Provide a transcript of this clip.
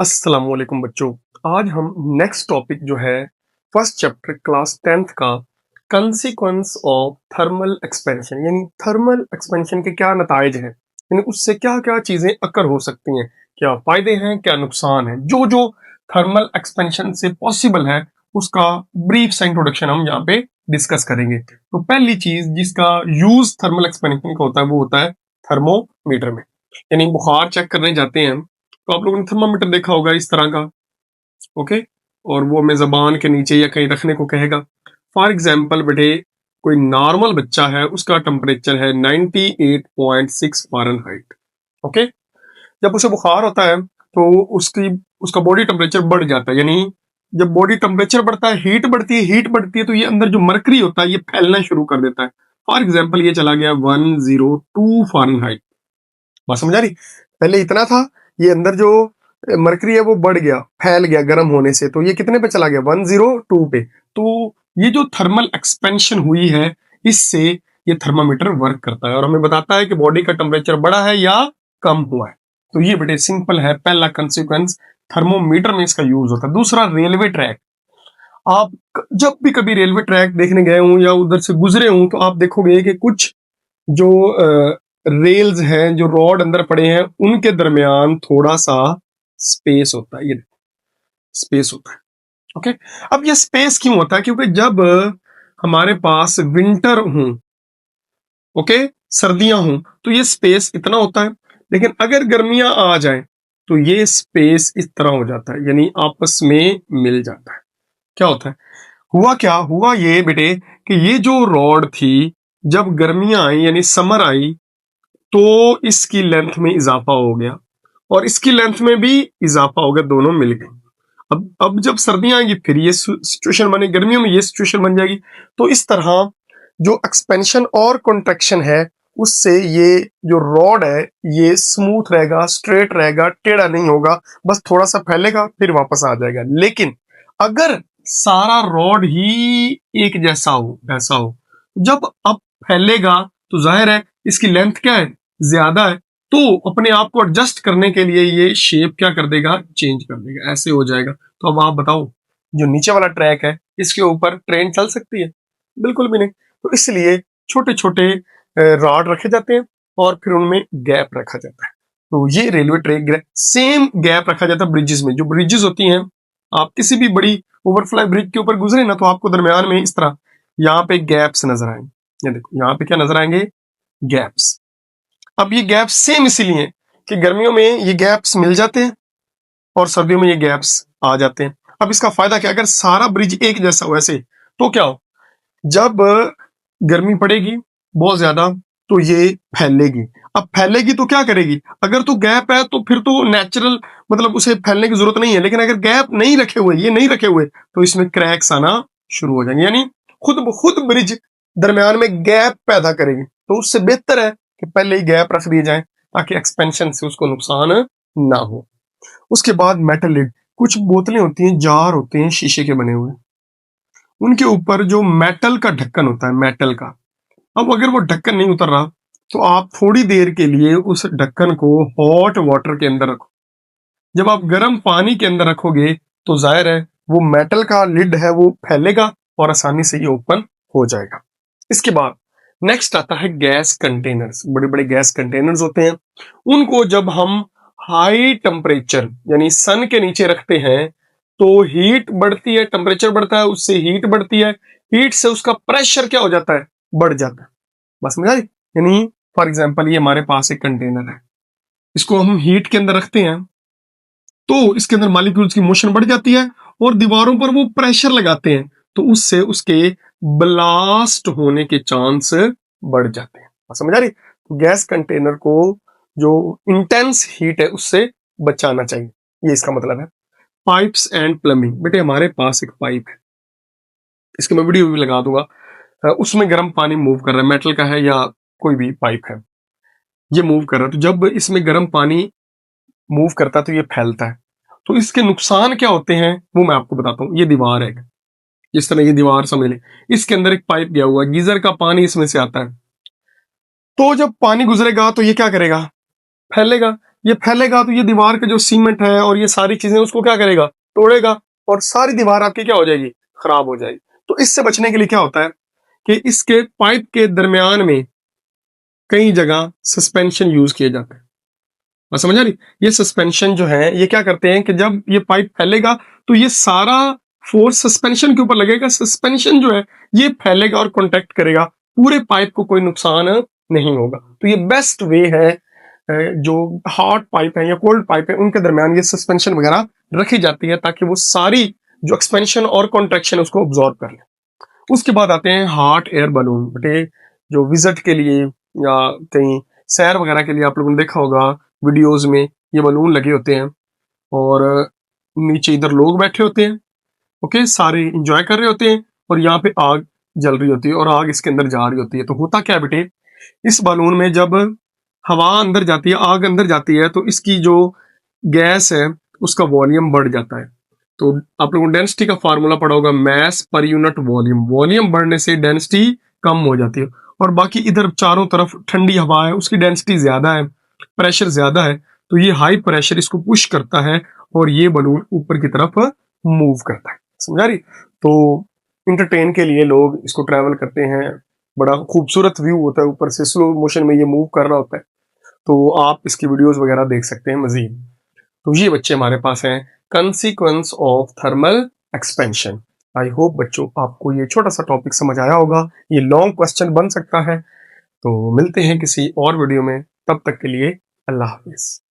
अस्सलाम वालेकुम बच्चों। आज हम नेक्स्ट टॉपिक जो है फर्स्ट चैप्टर क्लास 10th का कंसीक्वेंस ऑफ थर्मल एक्सपेंशन यानी थर्मल एक्सपेंशन के क्या नताइज हैं, यानी उससे क्या क्या चीजें अकर हो सकती हैं, क्या फायदे हैं क्या नुकसान हैं, जो जो थर्मल एक्सपेंशन से पॉसिबल है उसका ब्रीफ सा इंट्रोडक्शन हम यहाँ पे डिस्कस करेंगे। तो पहली चीज जिसका यूज थर्मल एक्सपेंशन का होता है वो होता है थर्मोमीटर में, यानी बुखार चेक करने जाते हैं हम, तो आप लोगों ने थर्मामीटर देखा होगा इस तरह का। ओके, और वो हमें जबान के नीचे या कहीं रखने को कहेगा। फॉर एग्जाम्पल बेटे, कोई नॉर्मल बच्चा है उसका टेम्परेचर है 98.6 फारेनहाइट। ओके, जब उसे बुखार होता है तो उसका बॉडी टेम्परेचर बढ़ जाता है, यानी जब बॉडी टेम्परेचर बढ़ता है हीट बढ़ती है तो ये अंदर जो मरकरी होता है ये फैलना शुरू कर देता है। फॉर एग्जाम्पल ये चला गया 102 फारेनहाइट। बात समझ आ रही? पहले इतना था, ये अंदर जो मरकरी है वो बढ़ गया, फैल गया गर्म होने से, तो ये कितने पे चला गया 102 पे। तो ये जो थर्मल एक्सपेंशन हुई है इससे ये थर्मामीटर वर्क करता है और हमें बताता है कि बॉडी का टेम्परेचर बढ़ा है या कम हुआ है। तो ये बेटे सिंपल है, पहला कंसिक्वेंस थर्मोमीटर में इसका यूज होता है। दूसरा, रेलवे ट्रैक। आप जब भी कभी रेलवे ट्रैक देखने गए हूं या उधर से गुजरे हूं तो आप देखोगे कि कुछ जो रेल्स हैं, जो रॉड अंदर पड़े हैं, उनके दरमियान थोड़ा सा स्पेस होता है, ये स्पेस होता है। ओके, अब ये स्पेस क्यों होता है? क्योंकि जब हमारे पास विंटर हूं, ओके, सर्दियां हूं, तो ये स्पेस इतना होता है, लेकिन अगर गर्मियां आ जाए तो ये स्पेस इस तरह हो जाता है, यानी आपस में मिल जाता है। क्या होता है? हुआ ये बेटे कि ये जो रॉड थी, जब गर्मियां आई यानी समर आई तो इसकी लेंथ में इजाफा हो गया और इसकी लेंथ में भी इजाफा हो गया, दोनों मिल गए। अब जब सर्दियां आएंगी फिर ये सिचुएशन बने, गर्मियों में ये सिचुएशन बन जाएगी। तो इस तरह जो एक्सपेंशन और कॉन्ट्रैक्शन है उससे ये जो रॉड है ये स्मूथ रहेगा, स्ट्रेट रहेगा, टेढ़ा नहीं होगा, बस थोड़ा सा फैलेगा फिर वापस आ जाएगा। लेकिन अगर सारा रॉड ही एक जैसा हो, ऐसा हो, जब अब फैलेगा तो जाहिर है इसकी लेंथ क्या है, ज्यादा है, तो अपने आप को एडजस्ट करने के लिए ये शेप क्या कर देगा, चेंज कर देगा, ऐसे हो जाएगा। तो अब आप बताओ, जो नीचे वाला ट्रैक है इसके ऊपर ट्रेन चल सकती है? बिल्कुल भी नहीं। तो इसलिए छोटे छोटे रॉड रखे जाते हैं और फिर उनमें गैप रखा जाता है। तो ये रेलवे ट्रैक सेम गैप रखा जाता है ब्रिजेस में। जो ब्रिजेस होती हैं, आप किसी भी बड़ी ओवरफ्लाई ब्रिज के ऊपर गुजरे ना तो आपको दरमियान में इस तरह यहाँ पे गैप्स नजर आएंगे। ये देखो यहाँ पे क्या नजर आएंगे, गैप्स। अब ये गैप्स सेम इसीलिए कि गर्मियों में ये गैप्स मिल जाते हैं और सर्दियों में ये गैप्स आ जाते हैं। अब इसका फायदा क्या? अगर सारा ब्रिज एक जैसा हो ऐसे तो क्या हो, जब गर्मी पड़ेगी बहुत ज्यादा तो ये फैलेगी। अब फैलेगी तो क्या करेगी? अगर तो गैप है तो फिर तो नेचुरल, मतलब उसे फैलने की जरूरत नहीं है, लेकिन अगर गैप नहीं रखे हुए, ये नहीं रखे हुए, तो इसमें क्रैक्स आना शुरू हो जाएंगे, यानी खुद ब खुद ब्रिज दरमियान में गैप पैदा करेगी। तो उससे बेहतर है कि पहले ही गैप रख दिए जाए ताकि एक्सपेंशन से उसको नुकसान ना हो। उसके बाद मेटल लिड। कुछ बोतलें होती हैं, जार होते हैं शीशे के बने हुए, उनके ऊपर जो मेटल का ढक्कन होता है, मेटल का, अब अगर वो ढक्कन नहीं उतर रहा तो आप थोड़ी देर के लिए उस ढक्कन को हॉट वाटर के अंदर रखो। जब आप गर्म पानी के अंदर रखोगे तो जाहिर है वो मेटल का लिड है वो फैलेगा और आसानी से ये ओपन हो जाएगा। इसके बाद नेक्स्ट आता है गैस कंटेनर्स। बड़े बड़े गैस कंटेनर्स होते हैं, उनको जब हम हाई टेम्परेचर यानी सन के नीचे रखते हैं तो हीट बढ़ती है, टेम्परेचर बढ़ता है, उससे हीट बढ़ती है, हीट से उसका प्रेशर क्या हो जाता है, बढ़ जाता है। बस समझ आई? यानी फॉर एग्जाम्पल ये हमारे पास एक कंटेनर है, इसको हम हीट के अंदर रखते हैं तो इसके अंदर मॉलिक्यूल्स की मोशन बढ़ जाती है और दीवारों पर वो प्रेशर लगाते हैं तो उससे उसके ब्लास्ट होने के चांस बढ़ जाते हैं। समझ आ रही? तो गैस कंटेनर को जो इंटेंस हीट है उससे बचाना चाहिए, ये इसका मतलब है। Pipes and plumbing. बेटे हमारे पास एक पाइप है, इसकी मैं वीडियो भी लगा दूंगा, उसमें गर्म पानी मूव कर रहा है, मेटल का है या कोई भी पाइप है, ये मूव कर रहा है। तो जब इसमें गर्म पानी मूव करता है तो ये फैलता है। तो इसके नुकसान क्या होते हैं वो मैं आपको बताता हूँ। ये दीवार है, जिस तरह ये दीवार समझ लें, इसके अंदर एक पाइप गया हुआ है, गीजर का पानी इसमें से आता है, तो जब पानी गुजरेगा तो ये क्या करेगा, फैलेगा। ये फैलेगा तो ये दीवार का जो सीमेंट है और ये सारी चीजें उसको क्या करेगा, तोड़ेगा, और सारी दीवार आपकी क्या हो जाएगी, खराब हो जाएगी। तो इससे बचने के लिए क्या होता है कि इसके पाइप के दरमियान में कई जगह सस्पेंशन यूज किए जाते हैं। और समझ आ रही, ये सस्पेंशन जो है ये क्या करते हैं कि जब ये पाइप फैलेगा तो ये सारा फोर्स सस्पेंशन के ऊपर लगेगा, सस्पेंशन जो है ये फैलेगा और कॉन्टेक्ट करेगा, पूरे पाइप को कोई नुकसान नहीं होगा। तो ये बेस्ट वे है, जो हॉट पाइप है या कोल्ड पाइप है उनके दरमियान ये सस्पेंशन वगैरह रखी जाती है ताकि वो सारी जो एक्सपेंशन और कॉन्ट्रैक्शन उसको ऑब्जॉर्व कर ले। उसके बाद आते हैं हॉट एयर बलून। बेटे जो विजिट के लिए या कहीं सैर वगैरह के लिए आप लोगों ने देखा होगा वीडियोस में, ये बलून लगे होते हैं और नीचे इधर लोग बैठे होते हैं, ओके, सारे इंजॉय कर रहे होते हैं और यहाँ पे आग जल रही होती है और आग इसके अंदर जा रही होती है। तो होता क्या है बेटे, इस बलून में जब हवा अंदर जाती है, आग अंदर जाती है, तो इसकी जो गैस है उसका वॉल्यूम बढ़ जाता है। तो आप लोगों ने डेंसिटी का फार्मूला पढ़ा होगा, mess per unit volume. Volume बढ़ने से डेंसिटी कम हो जाती है, और बाकी इधर चारों तरफ ठंडी हवा है, उसकी डेंसिटी ज्यादा है, प्रेशर ज्यादा है, तो ये हाई प्रेशर इसको पुश करता है और ये बलून ऊपर की तरफ मूव करता है। समझा रही? तो इंटरटेन के लिए लोग इसको ट्रैवल करते हैं, बड़ा खूबसूरत व्यू होता है, ऊपर से स्लो मोशन में ये मूव कर रहा होता है। तो आप इसकी वीडियोस वगैरह देख सकते हैं मजीद। तो ये बच्चे हमारे पास हैं consequence of thermal expansion. I hope बच्चों आपको ये छोटा सा टॉपिक समझ आया होगा, ये लॉन्ग क्वेश्चन बन सकता है। तो मिलते हैं किसी और वीडियो में, तब तक के लिए अल्लाह हाफिज।